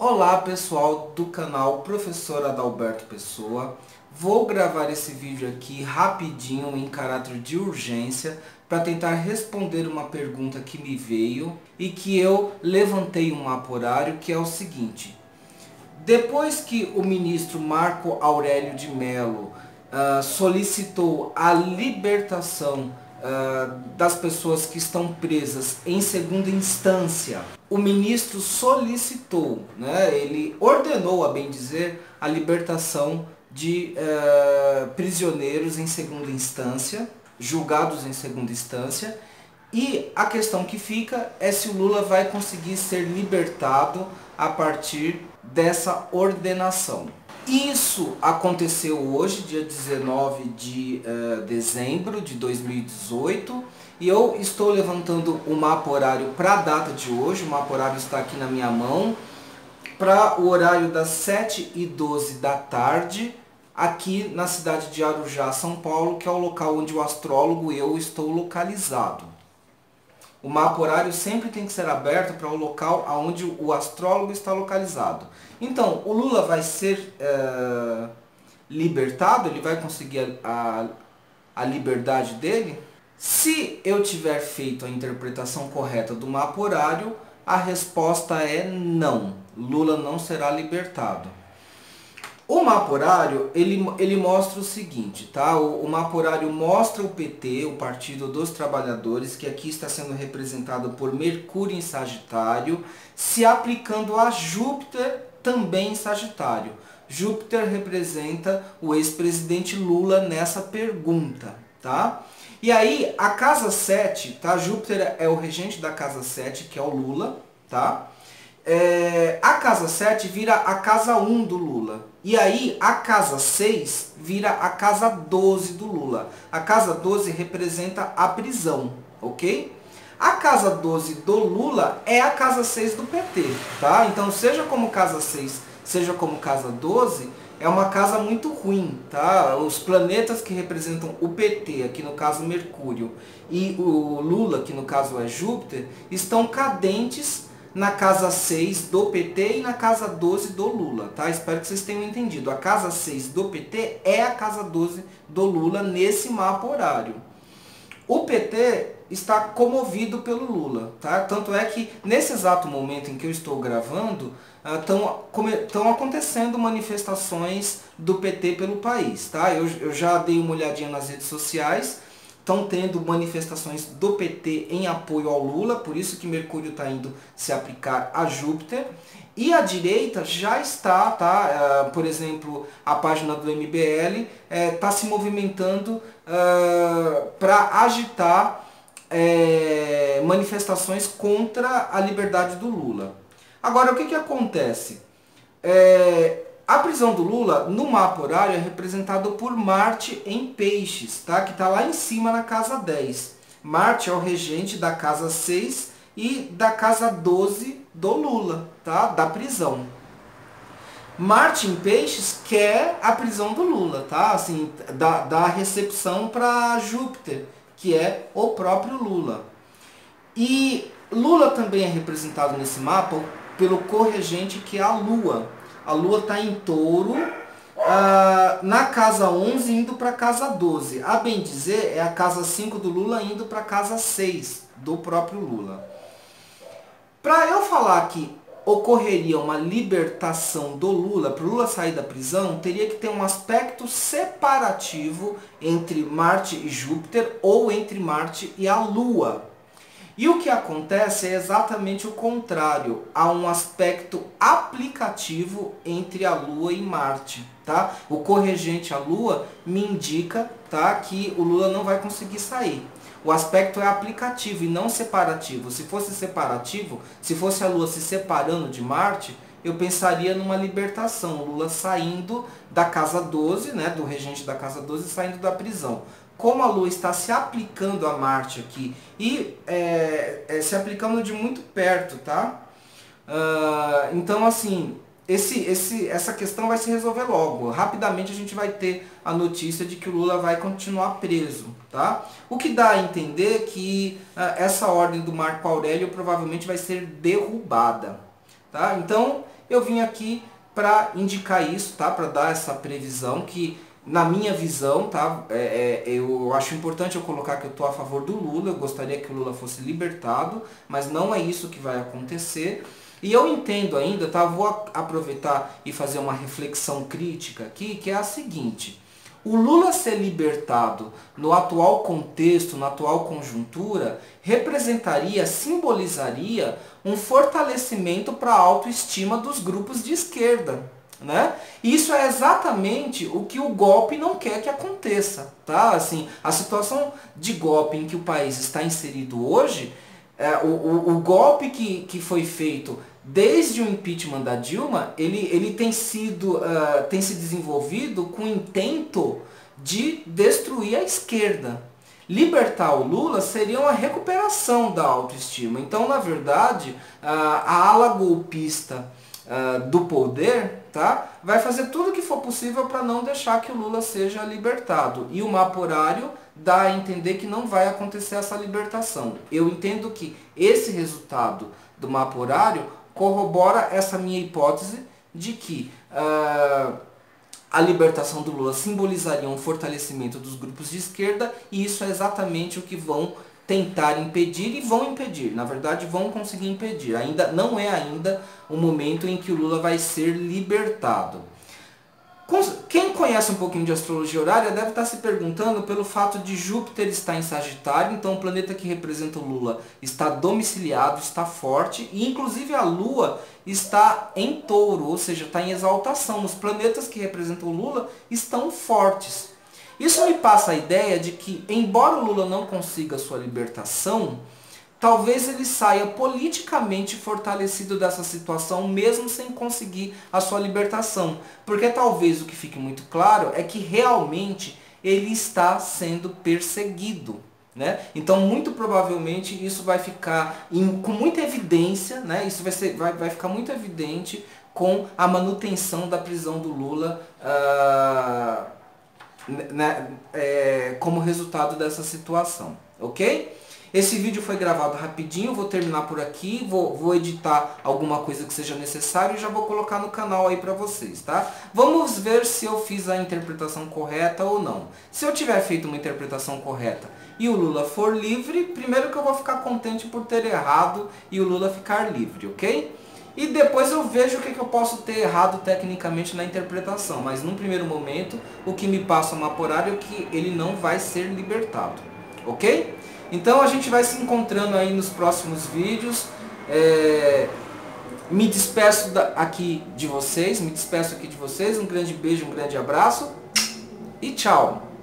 Olá pessoal do canal Professor Adalberto Pessoa. Vou gravar esse vídeo aqui rapidinho em caráter de urgência para tentar responder uma pergunta que me veio e que eu levantei um mapa horário, que é o seguinte. Depois que o ministro Marco Aurélio de Mello solicitou a libertação das pessoas que estão presas em segunda instância, o ministro solicitou, ele ordenou, a bem dizer, a libertação de prisioneiros em segunda instância, julgados em segunda instância, e a questão que fica é se o Lula vai conseguir ser libertado a partir dessa ordenação. Isso aconteceu hoje, dia 19 de dezembro de 2018, e eu estou levantando o mapa horário para a data de hoje. O mapa horário está aqui na minha mão, para o horário das 7h12 da tarde, aqui na cidade de Arujá, São Paulo, que é o local onde o astrólogo e eu estou localizado. O mapa horário sempre tem que ser aberto para o local onde o astrólogo está localizado. Então, o Lula vai ser libertado? Ele vai conseguir a liberdade dele? Se eu tiver feito a interpretação correta do mapa horário, a resposta é não. Lula não será libertado. O mapa horário, ele mostra o seguinte, tá? O mapa horário mostra o PT, o Partido dos Trabalhadores, que aqui está sendo representado por Mercúrio em Sagitário, se aplicando a Júpiter também em Sagitário. Júpiter representa o ex-presidente Lula nessa pergunta, tá? E aí, a casa 7, tá? Júpiter é o regente da casa 7, que é o Lula, tá? A casa 7 vira a casa 1 do Lula. E aí a casa 6 vira a casa 12 do Lula. A casa 12 representa a prisão, ok? A casa 12 do Lula é a casa 6 do PT, tá? Então seja como casa 6, seja como casa 12, é uma casa muito ruim, tá? Os planetas que representam o PT, aqui no caso Mercúrio, e o Lula, que no caso é Júpiter, estão cadentes na casa 6 do PT e na casa 12 do Lula, tá? Espero que vocês tenham entendido. A casa 6 do PT é a casa 12 do Lula nesse mapa horário. O PT está comovido pelo Lula, tá? Tanto é que nesse exato momento em que eu estou gravando, estão acontecendo manifestações do PT pelo país, tá? Eu já dei uma olhadinha nas redes sociais. Estão tendo manifestações do PT em apoio ao Lula, por isso que Mercúrio está indo se aplicar a Júpiter. E a direita já está, tá? Por exemplo, a página do MBL está se movimentando para agitar manifestações contra a liberdade do Lula. Agora, o que acontece? A prisão do Lula, no mapa horário, é representado por Marte em Peixes, tá? Que está lá em cima na casa 10. Marte é o regente da casa 6 e da casa 12 do Lula, tá? Da prisão. Marte em Peixes quer a prisão do Lula, tá? Assim, da recepção para Júpiter, que é o próprio Lula. E Lula também é representado nesse mapa pelo corregente, que é a Lua. A Lua está em Touro, na casa 11 indo para a casa 12. A bem dizer, é a casa 5 do Lula indo para a casa 6 do próprio Lula. Para eu falar que ocorreria uma libertação do Lula, para o Lula sair da prisão, teria que ter um aspecto separativo entre Marte e Júpiter ou entre Marte e a Lua. E o que acontece é exatamente o contrário. Há um aspecto aplicativo entre a Lua e Marte, tá? O corregente, a Lua, me indica, tá, que o Lula não vai conseguir sair. O aspecto é aplicativo e não separativo. Se fosse separativo, se fosse a Lua se separando de Marte, eu pensaria numa libertação. O Lula saindo da casa 12, né, do regente da casa 12, saindo da prisão. Como a Lua está se aplicando a Marte aqui e se aplicando de muito perto, tá? Então, assim, essa questão vai se resolver logo. Rapidamente a gente vai ter a notícia de que o Lula vai continuar preso, tá? O que dá a entender que essa ordem do Marco Aurélio provavelmente vai ser derrubada, tá? Então, eu vim aqui para indicar isso, tá? Para dar essa previsão que, na minha visão, tá? Eu acho importante eu colocar que eu estou a favor do Lula, eu gostaria que o Lula fosse libertado, mas não é isso que vai acontecer. E eu entendo ainda, tá? Vou aproveitar e fazer uma reflexão crítica aqui, que é a seguinte: o Lula ser libertado no atual contexto, na atual conjuntura, representaria, simbolizaria um fortalecimento para a autoestima dos grupos de esquerda, né? Isso é exatamente o que o golpe não quer que aconteça, tá? Assim, a situação de golpe em que o país está inserido hoje, o golpe que foi feito desde o impeachment da Dilma, ele tem se desenvolvido com o intento de destruir a esquerda. Libertar o Lula seria uma recuperação da autoestima. Então, na verdade, a ala golpista do poder, tá, vai fazer tudo o que for possível para não deixar que o Lula seja libertado. E o mapa horário dá a entender que não vai acontecer essa libertação. Eu entendo que esse resultado do mapa horário corrobora essa minha hipótese de que a libertação do Lula simbolizaria um fortalecimento dos grupos de esquerda, e isso é exatamente o que vão tentar impedir, e vão impedir, na verdade vão conseguir impedir. Ainda não é ainda o momento em que o Lula vai ser libertado. Quem conhece um pouquinho de astrologia horária deve estar se perguntando pelo fato de Júpiter estar em Sagitário, então o planeta que representa o Lula está domiciliado, está forte, e inclusive a Lua está em Touro, ou seja, está em exaltação. Os planetas que representam o Lula estão fortes. Isso me passa a ideia de que, embora o Lula não consiga sua libertação, talvez ele saia politicamente fortalecido dessa situação, mesmo sem conseguir a sua libertação. Porque talvez o que fique muito claro é que realmente ele está sendo perseguido, né? Então, muito provavelmente, isso vai ficar com muita evidência, né? Isso vai ficar muito evidente com a manutenção da prisão do Lula como resultado dessa situação, ok? Esse vídeo foi gravado rapidinho, vou terminar por aqui, vou editar alguma coisa que seja necessário e já vou colocar no canal aí pra vocês, tá? Vamos ver se eu fiz a interpretação correta ou não. Se eu tiver feito uma interpretação correta e o Lula for livre, primeiro que eu vou ficar contente por ter errado e o Lula ficar livre, ok? E depois eu vejo o que eu posso ter errado tecnicamente na interpretação, mas num primeiro momento o que me passa o mapa horário é que ele não vai ser libertado, ok? Então a gente vai se encontrando aí nos próximos vídeos. Me despeço aqui de vocês, um grande beijo, um grande abraço e tchau!